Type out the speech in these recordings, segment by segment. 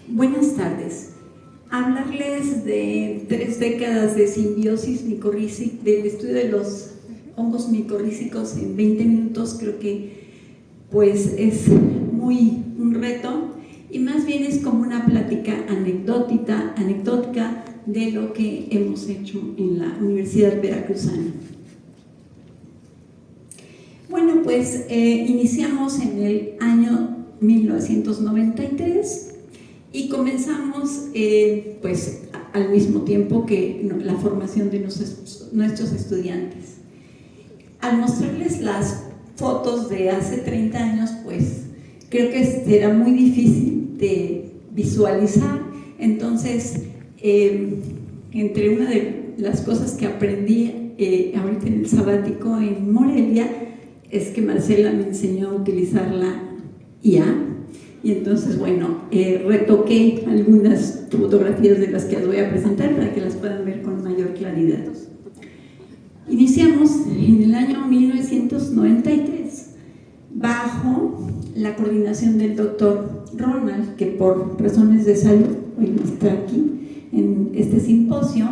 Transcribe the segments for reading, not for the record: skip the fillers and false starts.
Buenas tardes. Hablarles de 3 décadas de simbiosis micorrícica, del estudio de los hongos micorrícicos en 20 minutos, creo que pues es un reto, y más bien es como una plática anecdótica de lo que hemos hecho en la Universidad Veracruzana. Bueno, pues iniciamos en el año 1993 y comenzamos pues al mismo tiempo que la formación de nuestros estudiantes. Al mostrarles las fotos de hace 30 años, pues creo que será muy difícil de visualizar. Entonces, entre una de las cosas que aprendí ahorita en el sabático en Morelia es que Marcela me enseñó a utilizar la IA, y entonces, bueno, retoqué algunas fotografías de las que las voy a presentar para que las puedan ver con mayor claridad. Iniciamos en el año 1993 bajo la coordinación del doctor Ronald, que por razones de salud hoy no está aquí en este simposio,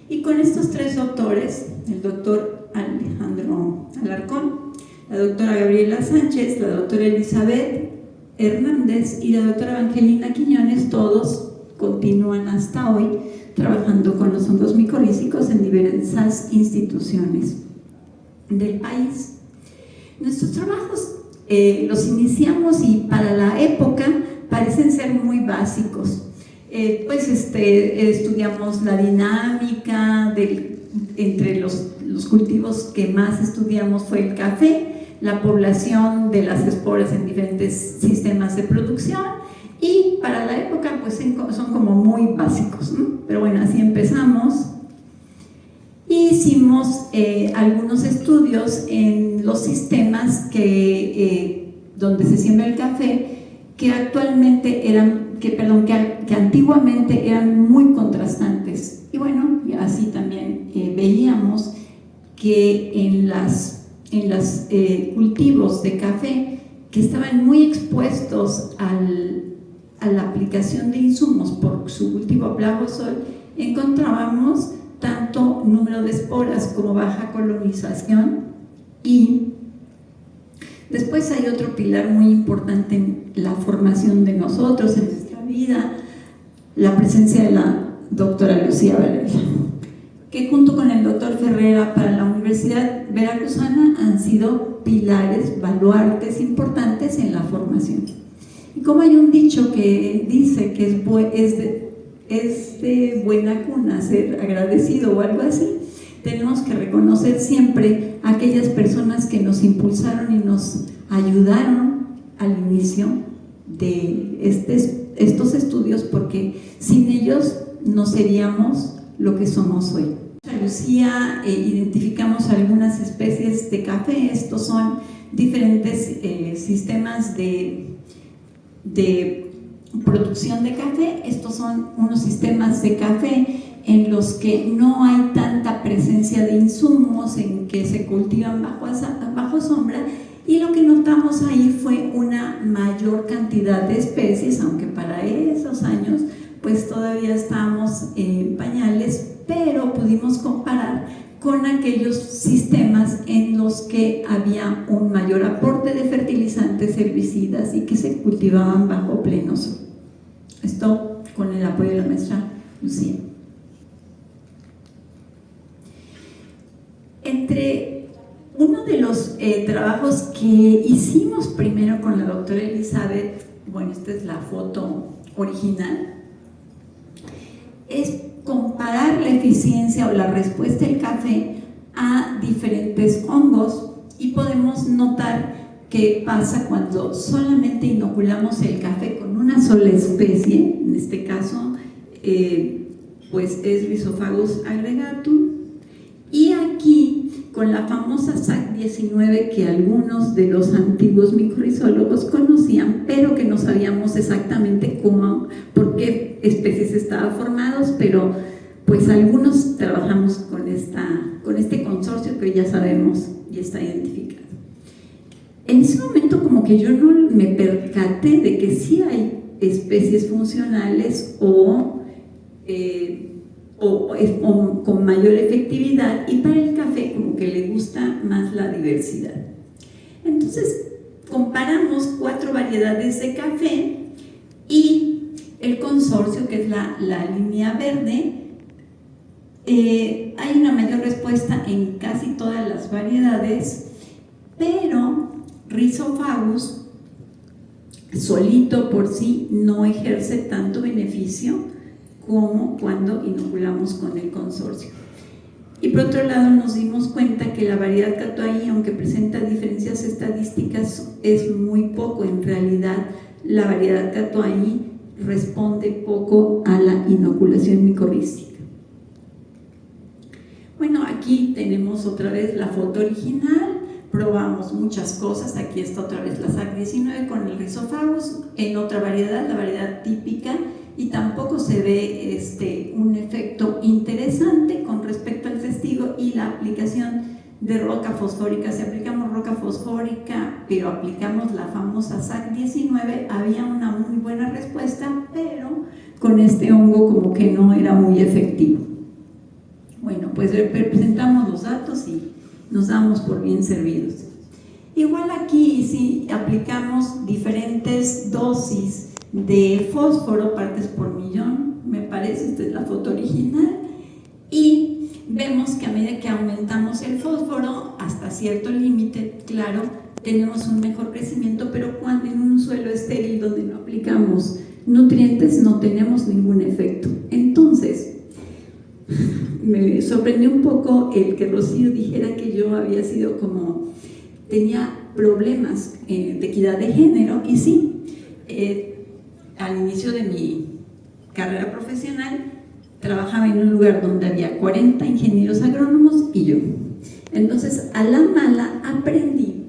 y con estos 3 doctores, el doctor Alejandro Alarcón, la doctora Gabriela Sánchez, la doctora Elizabeth Hernández y la doctora Angelina Quiñones, todos continúan hasta hoy trabajando con los hongos micorrícicos en diversas instituciones del país. Nuestros trabajos los iniciamos y para la época parecen ser muy básicos. Estudiamos la dinámica entre los cultivos que más estudiamos fue el café, la población de las esporas en diferentes sistemas de producción, y para la época pues son como muy básicos, ¿no? Pero bueno, así empezamos. Hicimos algunos estudios en los sistemas donde se siembra el café, que antiguamente eran muy contrastantes, y bueno, y así también veíamos que en los cultivos de café que estaban muy expuestos a la aplicación de insumos por su cultivo a bajo sol, encontrábamos tanto número de esporas como baja colonización. Y después hay otro pilar muy importante en la formación de nosotros, en nuestra vida, la presencia de la doctora Lucía Varela, que junto con el doctor Ferrera para la Universidad Veracruzana han sido pilares, baluartes importantes en la formación. Y como hay un dicho que dice que es de buena cuna ser agradecido o algo así, tenemos que reconocer siempre a aquellas personas que nos impulsaron y nos ayudaron al inicio de estos estudios, porque sin ellos no seríamos lo que somos hoy. Lucía, identificamos algunas especies de café. Estos son diferentes sistemas de producción de café. Estos son unos sistemas de café en los que no hay tanta presencia de insumos, en que se cultivan bajo sombra, y lo que notamos ahí fue una mayor cantidad de especies, aunque para esos años pues todavía estábamos en pañales, pero pudimos comparar con aquellos sistemas en los que había un mayor aporte de fertilizantes, herbicidas, y que se cultivaban bajo pleno sol. Esto con el apoyo de la maestra Lucía. Entre uno de los trabajos que hicimos primero con la doctora Elizabeth, bueno, esta es la foto original, es comparar la eficiencia o la respuesta del café a diferentes hongos, y podemos notar qué pasa cuando solamente inoculamos el café con una sola especie. En este caso pues es Rhizophagos aggregatum, y aquí con la famosa SAC19 que algunos de los antiguos micorrizólogos conocían, pero que no sabíamos exactamente por qué especies estaban formados, pero pues algunos trabajamos con este consorcio que ya sabemos y está identificado. En ese momento como que yo no me percaté de que sí hay especies funcionales o con mayor efectividad, y para el café como que le gusta más la diversidad. Entonces comparamos 4 variedades de café y el consorcio, que es la línea verde. Hay una mayor respuesta en casi todas las variedades, pero Rhizophagous solito por sí no ejerce tanto beneficio como cuando inoculamos con el consorcio. Y por otro lado nos dimos cuenta que la variedad Catuai, aunque presenta diferencias estadísticas, es muy poco. En realidad la variedad Catuai responde poco a la inoculación micorrística. Bueno, aquí tenemos otra vez la foto original. Probamos muchas cosas. Aquí está otra vez la SAC19 con el Rhizophagous en otra variedad, la variedad típica, y tampoco se ve un efecto interesante con respecto al testigo y la aplicación de roca fosfórica. Si aplicamos roca fosfórica, pero aplicamos la famosa SAC19, había una muy buena respuesta, pero con este hongo como que no era muy efectivo. Bueno, pues presentamos los datos y nos damos por bien servidos. Igual aquí, si aplicamos diferentes dosis de fósforo, partes por millón, me parece, esta es la foto original, y vemos que a medida que aumentamos el fósforo hasta cierto límite, claro, tenemos un mejor crecimiento, pero cuando en un suelo estéril donde no aplicamos nutrientes no tenemos ningún efecto. Entonces, me sorprendió un poco el que Rocío dijera que yo había sido tenía problemas de equidad de género, y sí, al inicio de mi carrera profesional trabajaba en un lugar donde había 40 ingenieros agrónomos y yo. Entonces, a la mala aprendí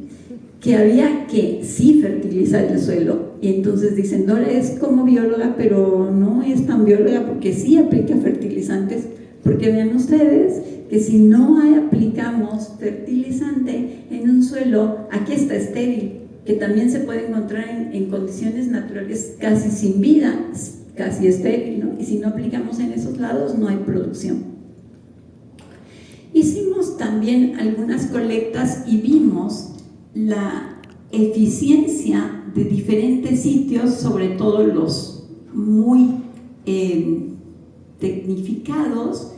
que había que sí fertilizar el suelo. Y entonces dicen, Dora es como bióloga, pero no es tan bióloga porque sí aplica fertilizantes. Porque vean ustedes que si no aplicamos fertilizante en un suelo, aquí está estéril, que también se puede encontrar en condiciones naturales casi sin vida, casi estéril, ¿no? Y si no aplicamos en esos lados, no hay producción. Hicimos también algunas colectas y vimos la eficiencia de diferentes sitios, sobre todo los muy tecnificados,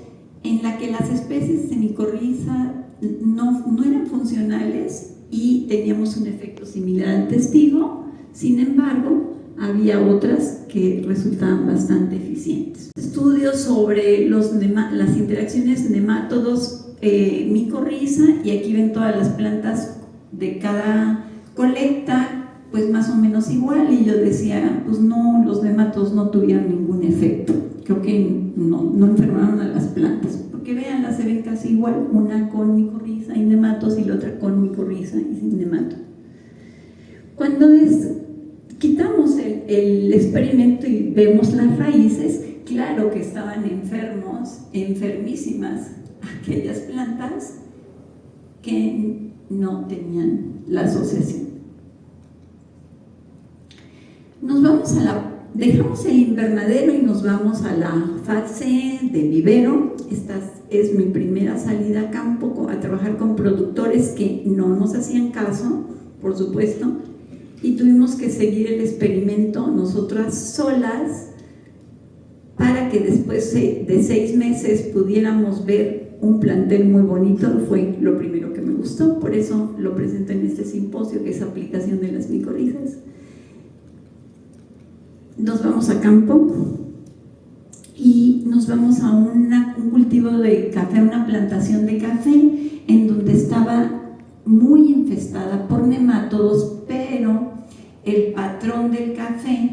en la que las especies de micorriza no eran funcionales y teníamos un efecto similar al testigo. Sin embargo, había otras que resultaban bastante eficientes. Estudios sobre las interacciones nemátodos micorriza, y aquí ven todas las plantas de cada colecta, pues más o menos igual, y yo decía, pues no, los nemátodos no tuvieron ningún efecto. Creo que no enfermaron a las plantas, porque vean, se ven casi igual, una con micorriza y nematos y la otra con micorriza y sin nemato. Cuando quitamos el experimento y vemos las raíces, claro que estaban enfermísimas aquellas plantas que no tenían la asociación. Dejamos el invernadero y nos vamos a la fase de vivero. Esta es mi primera salida a campo, a trabajar con productores que no nos hacían caso, por supuesto, y tuvimos que seguir el experimento nosotras solas para que después de 6 meses pudiéramos ver un plantel muy bonito. Fue lo primero que me gustó, por eso lo presento en este simposio, que es aplicación de las micorrizas. Nos vamos a campo y nos vamos a un cultivo de café, una plantación de café en donde estaba muy infestada por nemátodos, pero el patrón del café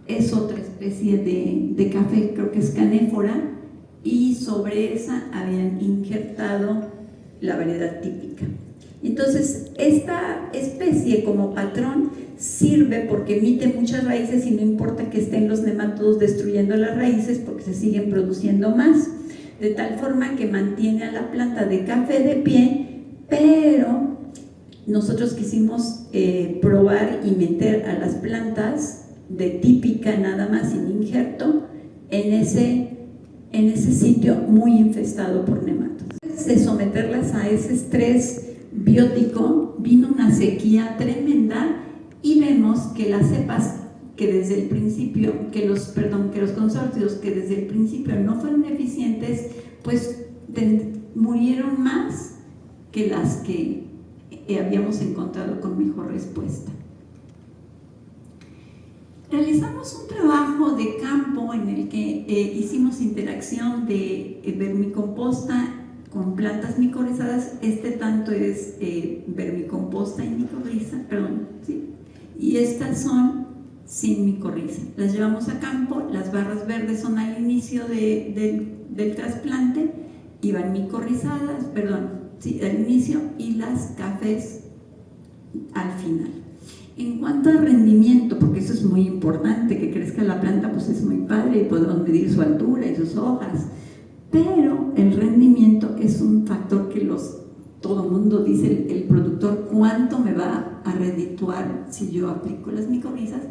es otra especie de café, creo que es canéfora, y sobre esa habían injertado la variedad típica. Entonces, esta especie como patrón sirve porque emite muchas raíces y no importa que estén los nemátodos destruyendo las raíces porque se siguen produciendo más, de tal forma que mantiene a la planta de café de pie, pero nosotros quisimos probar y meter a las plantas de típica nada más sin injerto en ese sitio muy infestado por nematodos. De someterlas a ese estrés biótico vino una sequía tremenda y vemos que las cepas que desde el principio, que los consorcios que desde el principio no fueron eficientes, pues murieron más que las que habíamos encontrado con mejor respuesta. Realizamos un trabajo de campo en el que hicimos interacción de vermicomposta con plantas micorrizadas. Tanto es vermicomposta y micorriza, ¿sí? Y estas son sin micorriza. Las llevamos a campo, las barras verdes son al inicio del trasplante, iban micorrizadas, al inicio, y las cafés al final. En cuanto al rendimiento, porque eso es muy importante, que crezca la planta, pues es muy padre y podemos medir su altura y sus hojas, pero el rendimiento es un factor que todo el mundo dice, el productor, ¿cuánto me va a redituar si yo aplico las micorrizas?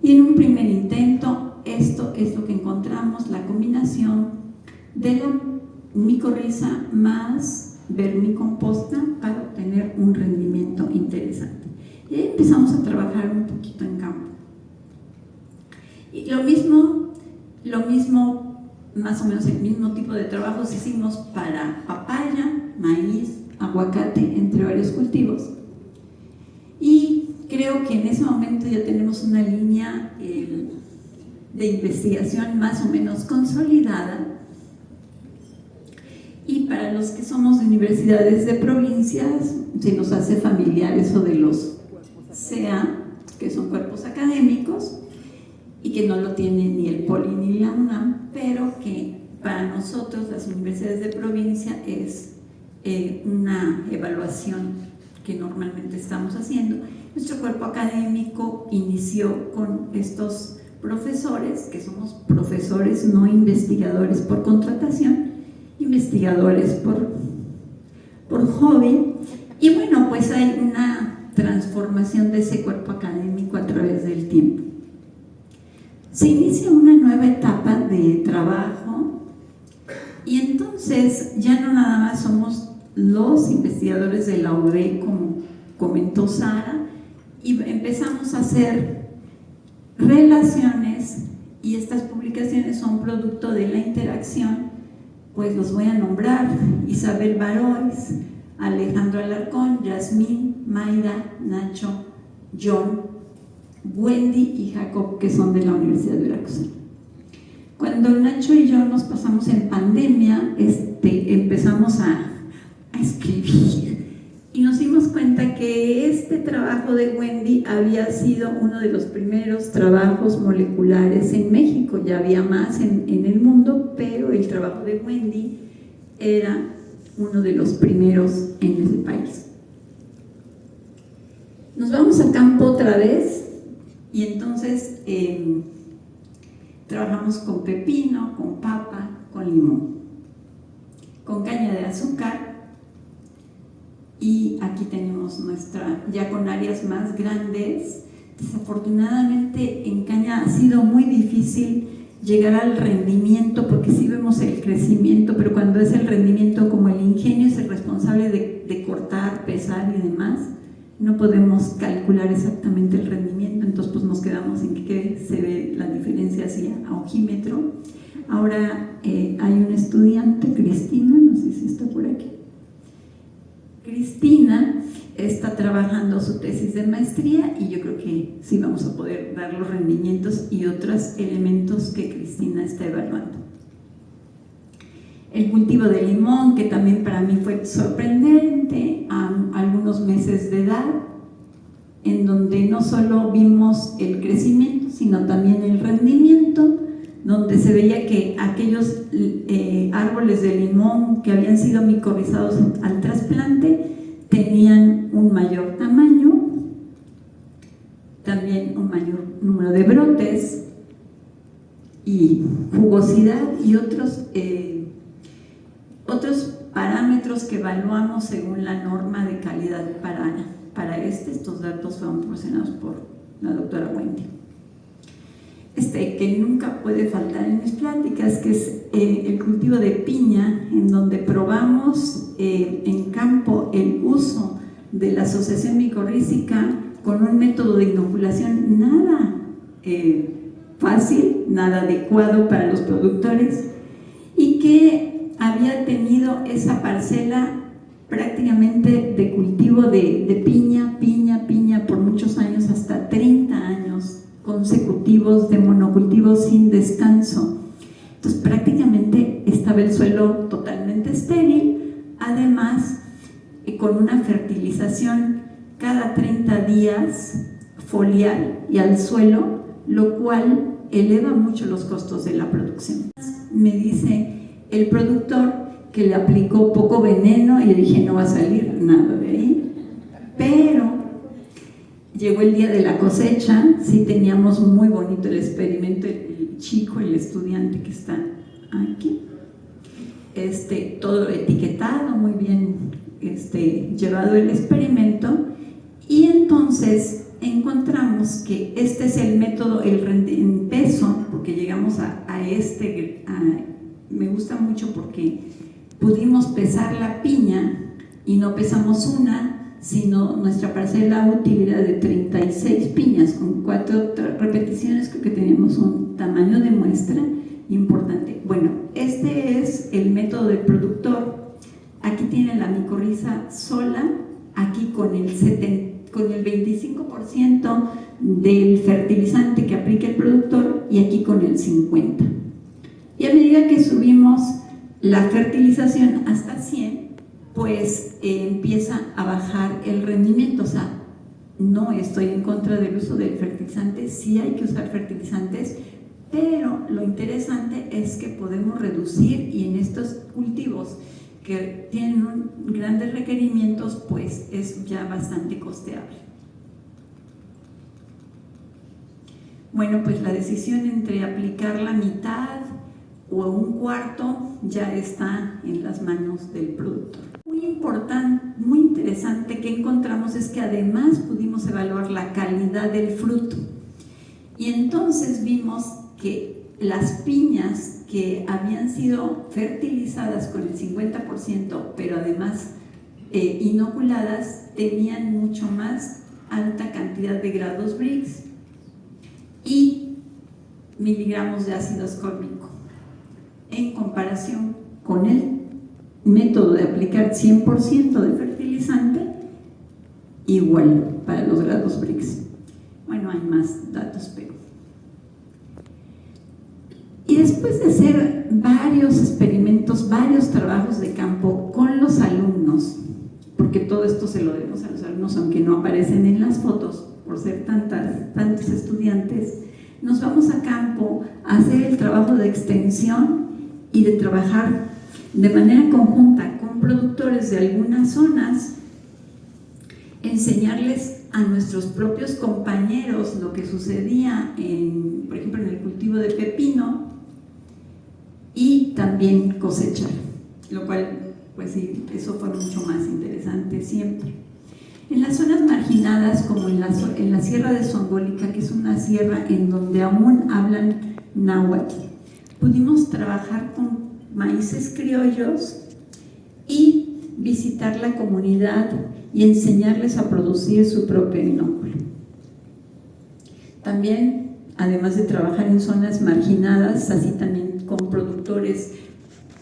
Y en un primer intento, esto es lo que encontramos, la combinación de la micorriza más vermicomposta para obtener un rendimiento interesante. Y ahí empezamos a trabajar un poquito en campo. Y lo mismo, más o menos el mismo tipo de trabajos hicimos para papaya, maíz, aguacate, entre varios cultivos. Y creo que en ese momento ya tenemos una línea de investigación más o menos consolidada. Y para los que somos de universidades de provincias, se nos hace familiar eso de los CA, que son cuerpos académicos, y que no lo tienen ni el POLI ni la UNAM, pero que para nosotros, las universidades de provincia, es una evaluación que normalmente estamos haciendo. Nuestro cuerpo académico inició con estos profesores, que somos profesores, no investigadores por contratación, investigadores por hobby, y bueno, pues hay una transformación de ese cuerpo académico a través del tiempo. Se inicia una nueva etapa de trabajo y entonces ya no nada más somos los investigadores de la UD, como comentó Sara, y empezamos a hacer relaciones, y estas publicaciones son producto de la interacción. Pues los voy a nombrar: Isabel Barois, Alejandro Alarcón, Yasmín, Mayra, Nacho, John, Wendy y Jacob, que son de la Universidad de Veracruz. Cuando Nacho y yo nos pasamos en pandemia, empezamos a escribir y nos dimos cuenta que este trabajo de Wendy había sido uno de los primeros trabajos moleculares en México. Ya había más en el mundo, pero el trabajo de Wendy era uno de los primeros en ese país. Nos vamos a campo otra vez y entonces trabajamos con pepino, con papa, con limón, con caña de azúcar. Y aquí tenemos ya con áreas más grandes. Desafortunadamente en caña ha sido muy difícil llegar al rendimiento, porque sí vemos el crecimiento, pero cuando es el rendimiento, como el ingenio es el responsable de cortar, pesar y demás, no podemos calcular exactamente el rendimiento. Entonces pues nos quedamos en que se ve la diferencia hacia a ojímetro. Ahora hay una estudiante, Cristina, no sé si está por aquí. Cristina está trabajando su tesis de maestría y yo creo que sí vamos a poder dar los rendimientos y otros elementos que Cristina está evaluando. El cultivo de limón, que también para mí fue sorprendente, a algunos meses de edad, en donde no solo vimos el crecimiento, sino también el rendimiento, donde se veía que aquellos árboles de limón que habían sido micorrizados al trasplante tenían un mayor tamaño, también un mayor número de brotes y jugosidad y otros parámetros que evaluamos según la norma de calidad para estos datos fueron proporcionados por la doctora Wendy. que nunca puede faltar en mis pláticas, que es el cultivo de piña, en donde probamos en campo el uso de la asociación micorrízica con un método de inoculación nada fácil, nada adecuado para los productores, y que había tenido esa parcela prácticamente de cultivo de piña por muchos años, hasta 30 años consecutivos de monocultivo sin descanso. Entonces prácticamente estaba el suelo totalmente estéril, además con una fertilización cada 30 días foliar y al suelo, lo cual eleva mucho los costos de la producción. Me dice el productor que le aplicó poco veneno y le dije no va a salir nada de ahí, pero llegó el día de la cosecha, sí teníamos muy bonito el experimento, el chico, el estudiante que está aquí, todo etiquetado, muy bien llevado el experimento, y entonces encontramos que este es el método, en peso, porque llegamos me gusta mucho porque pudimos pesar la piña y no pesamos una, sino nuestra parcela útil era de 36 piñas con 4 repeticiones, creo que teníamos un tamaño de muestra importante. Bueno, este es el método del productor. Aquí tiene la micorriza sola, aquí con el 25% del fertilizante que aplica el productor y aquí con el 50%. Y a medida que subimos la fertilización hasta 100, pues empieza a bajar el rendimiento. O sea, no estoy en contra del uso del fertilizante, sí hay que usar fertilizantes, pero lo interesante es que podemos reducir, y en estos cultivos que tienen grandes requerimientos, pues es ya bastante costeable. Bueno, pues la decisión entre aplicar la mitad o un cuarto ya está en las manos del productor. Muy importante, muy interesante que encontramos es que además pudimos evaluar la calidad del fruto, y entonces vimos que las piñas que habían sido fertilizadas con el 50%, pero además inoculadas, tenían mucho más alta cantidad de grados Brix y miligramos de ácido ascórbico, en comparación con el método de aplicar 100% de fertilizante, igual para los grados Brix. Bueno, hay más datos, pero... Y después de hacer varios experimentos, varios trabajos de campo con los alumnos, porque todo esto se lo debemos a los alumnos, aunque no aparecen en las fotos, por ser tantos estudiantes, nos vamos a campo a hacer el trabajo de extensión y de trabajar de manera conjunta con productores de algunas zonas, enseñarles a nuestros propios compañeros lo que sucedía, por ejemplo, en el cultivo de pepino, y también cosechar, lo cual, pues sí, eso fue mucho más interesante siempre. En las zonas marginadas, como en la Sierra de Zongolica, que es una sierra en donde aún hablan náhuatl, pudimos trabajar con maíces criollos y visitar la comunidad y enseñarles a producir su propio inóculo. También, además de trabajar en zonas marginadas, así también con productores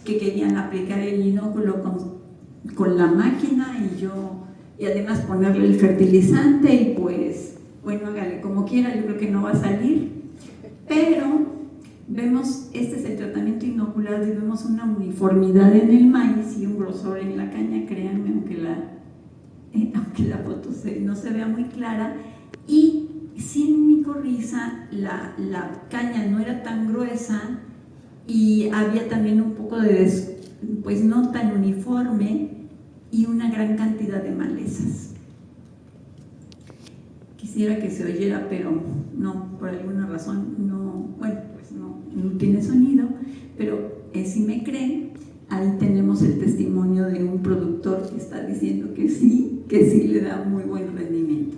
que querían aplicar el inóculo con la máquina, y además ponerle el fertilizante, y pues, bueno, hágale como quiera, yo creo que no va a salir, pero vemos, este es el tratamiento inoculado, y vemos una uniformidad en el maíz y un grosor en la caña, créanme, aunque la foto no se vea muy clara, y sin micorriza la caña no era tan gruesa y había también un poco de, pues no tan uniforme, y una gran cantidad de malezas. Quisiera que se oyera, pero no, por alguna razón no, bueno, pues no tiene sonido, pero si me creen, ahí tenemos el testimonio de un productor que está diciendo que sí le da muy buen rendimiento.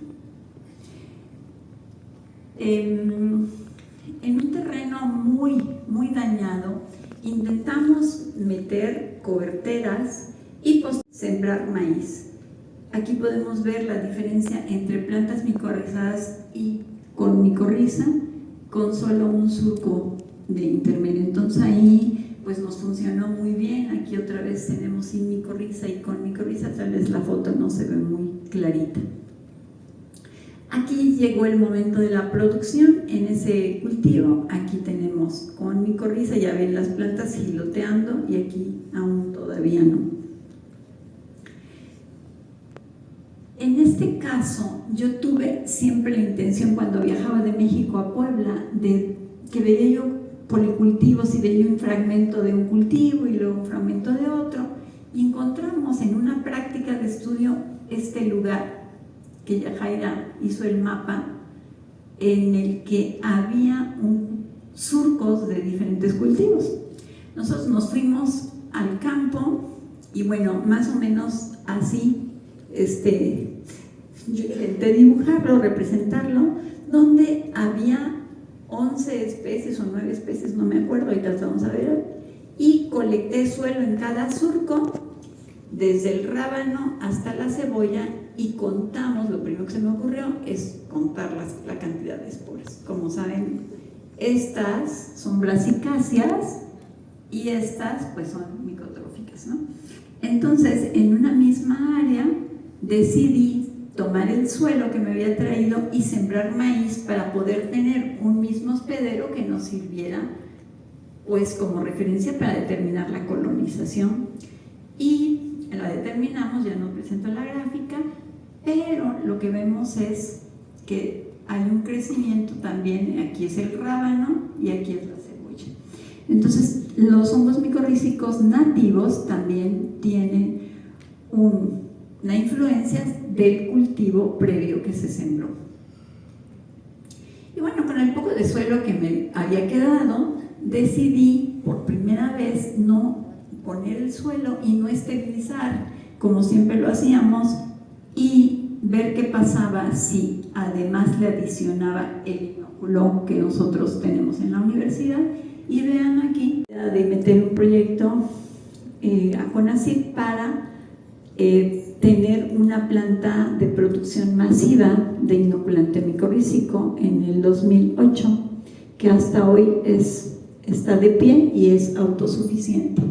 en un terreno muy dañado, intentamos meter coberteras y sembrar maíz. Aquí podemos ver la diferencia entre plantas micorrizadas y con micorriza, con solo un surco de intermedio. Entonces ahí pues nos funcionó muy bien. Aquí otra vez tenemos sin micorriza y con micorriza, tal vez la foto no se ve muy clarita. Aquí llegó el momento de la producción en ese cultivo. Aquí tenemos con micorriza, ya ven las plantas giloteando, y aquí aún todavía no. En este caso, yo tuve siempre la intención, cuando viajaba de México a Puebla, de que veía yo policultivos y veía un fragmento de un cultivo y luego un fragmento de otro, y encontramos en una práctica de estudio este lugar que Yajaira hizo el mapa, en el que había surcos de diferentes cultivos. Nosotros nos fuimos al campo y bueno, más o menos así yo intenté dibujarlo, representarlo, donde había 11 especies o 9 especies, no me acuerdo, ahorita vamos a ver, y colecté suelo en cada surco, desde el rábano hasta la cebolla, y contamos, lo primero que se me ocurrió es contar la cantidad de esporas. Como saben, estas son brasicáceas y estas pues son micotróficas, ¿no? Entonces, en una misma área decidí tomar el suelo que me había traído y sembrar maíz para poder tener un mismo hospedero que nos sirviera pues como referencia para determinar la colonización. Y la determinamos, ya no presento la gráfica, pero lo que vemos es que hay un crecimiento también. Aquí es el rábano y aquí es la cebolla. Entonces, los hongos micorrízicos nativos también tienen una influencia del cultivo previo que se sembró. Y bueno, con el poco de suelo que me había quedado, decidí por primera vez no poner el suelo y no esterilizar como siempre lo hacíamos, y ver qué pasaba si además le adicionaba el inóculo que nosotros tenemos en la universidad. Y vean aquí, de meter un proyecto a CONACYT para tener una planta de producción masiva de inoculante micorrízico en el 2008, que hasta hoy está de pie y es autosuficiente.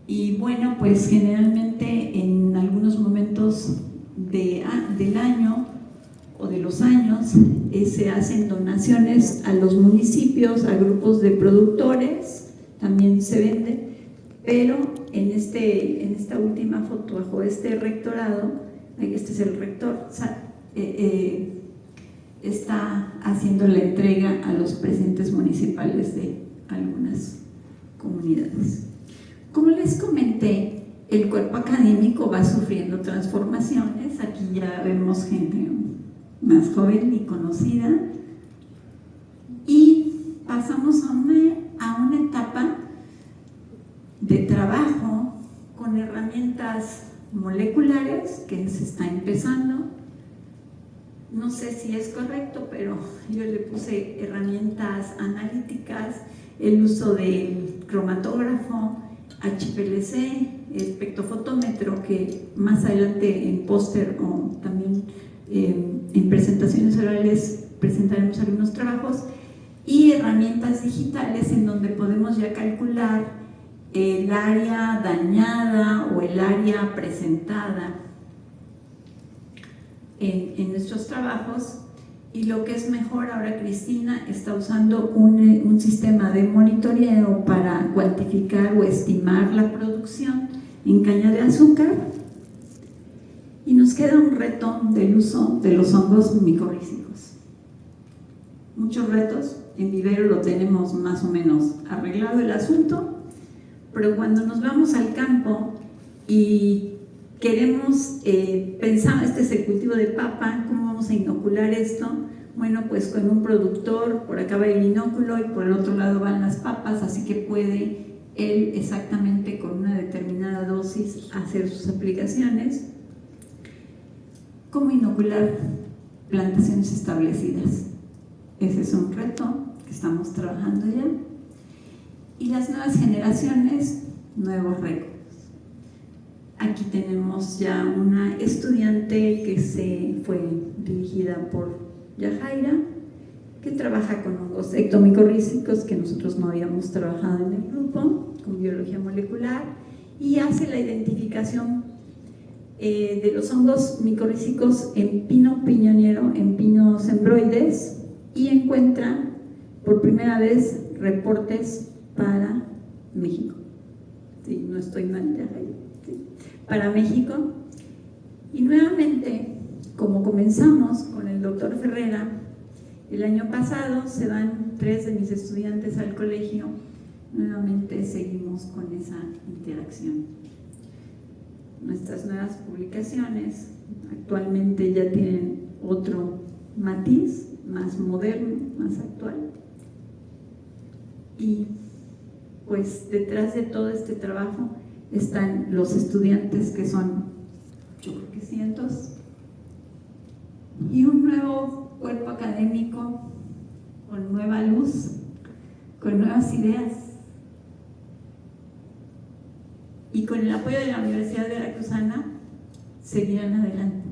Y bueno, pues generalmente en algunos momentos del año o de los años se hacen donaciones a los municipios, a grupos de productores, también se vende, pero en esta última foto, bajo este rectorado, este es el rector, está haciendo la entrega a los presidentes municipales de algunas comunidades. Como les comenté, el cuerpo académico va sufriendo transformaciones. Aquí ya vemos gente más joven y conocida, y pasamos a una etapa de trabajo con herramientas moleculares que se está empezando. No sé si es correcto, pero yo le puse herramientas analíticas, el uso del cromatógrafo, HPLC, espectrofotómetro, que más adelante en póster o también en presentaciones orales presentaremos algunos trabajos, y herramientas digitales en donde podemos ya calcular el área dañada o el área presentada en nuestros trabajos. Y lo que es mejor, ahora Cristina está usando un sistema de monitoreo para cuantificar o estimar la producción en caña de azúcar, y nos queda un reto del uso de los hongos micorrízicos. Muchos retos. En vivero lo tenemos más o menos arreglado el asunto, pero cuando nos vamos al campo y queremos pensar, este es el cultivo de papa, ¿cómo vamos a inocular esto? Bueno, pues con un productor, por acá va el inóculo y por el otro lado van las papas, así que puede él exactamente con una determinada dosis hacer sus aplicaciones. ¿Cómo inocular plantaciones establecidas? Ese es un reto que estamos trabajando ya. Y las nuevas generaciones, nuevos récords. Aquí tenemos ya una estudiante que se fue dirigida por Yajaira, que trabaja con hongos ectomicorrízicos que nosotros no habíamos trabajado en el grupo, con biología molecular, y hace la identificación de los hongos micorrízicos en pino piñonero, en pinos embroides, y encuentra por primera vez reportes para México. Sí, no estoy mal, ya, sí. Para México. Y nuevamente, como comenzamos con el doctor Ferrera, el año pasado se van 3 de mis estudiantes al colegio, nuevamente seguimos con esa interacción. Nuestras nuevas publicaciones actualmente ya tienen otro matiz, más moderno, más actual. Y pues detrás de todo este trabajo están los estudiantes, que son, yo creo que cientos, y un nuevo cuerpo académico con nueva luz, con nuevas ideas, y con el apoyo de la Universidad Veracruzana seguirán adelante.